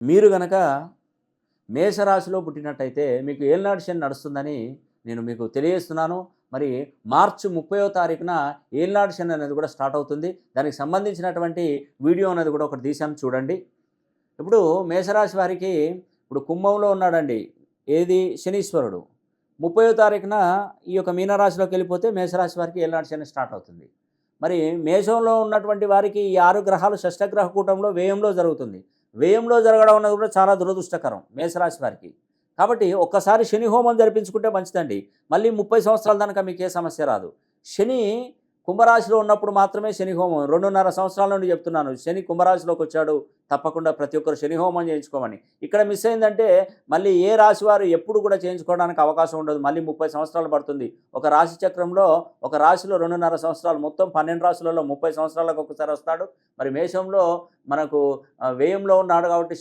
మీరు గనక మేషరాశిలో పుట్టినట్టయితే మీకు ఏలినాటి శని నడుస్తుందని నేను మీకు తెలియజేస్తున్నాను. మరి మార్చి 30వ తారీఖున ఏలినాటి శని అనేది కూడా స్టార్ట్ అవుతుంది. దానికి సంబంధించినటువంటి వీడియో అనేది కూడా ఒకటి తీశాను చూడండి. ఇప్పుడు మేషరాశి వారికి ఇప్పుడు కుంభంలో ఉన్నాడండి. ఏది శనీశ్వరుడు. 30వ తారీఖున ఈ యొక్క మీనరాశిలోకి వెళ్ళిపోతే మేషరాశి వారికి ఏలినాటి శని స్టార్ట్ అవుతుంది. మరి మేషంలో ఉన్నటువంటి వారికి ఈ 6 గ్రహాలు షష్టగ్రహ కూటంలో వ్యయంలో జరుగుతుంది. వ్యయంలో జరగడం అన్నది కూడా చాలా దురదృష్టకరం మేషరాశి వారికి. కాబట్టి ఒక్కసారి శని హోమం జరిపించుకుంటే మంచిదండి. మళ్ళీ 30 సంవత్సరాల దాకా మీకు ఏ సమస్య రాదు. శని కుంభరాశిలో ఉన్నప్పుడు మాత్రమే శని హోమం. 2.5 సంవత్సరాల నుండి చెప్తున్నాను. శని కుంభరాశిలోకి వచ్చాడు. తప్పకుండా ప్రతి ఒక్కరు శని హోమం చేయించుకోమని. ఇక్కడ మిస్ అయిందంటే మళ్ళీ ఏ రాశి వారు ఎప్పుడు కూడా చేయించుకోవడానికి అవకాశం ఉండదు. మళ్ళీ 30 సంవత్సరాలు పడుతుంది. ఒక రాశి చక్రంలో ఒక రాశిలో 2.5 సంవత్సరాలు, మొత్తం 12 రాశులలో 30 సంవత్సరాలకు ఒకసారి వస్తాడు. మరి మేషంలో మనకు వ్యయంలో ఉన్నాడు కాబట్టి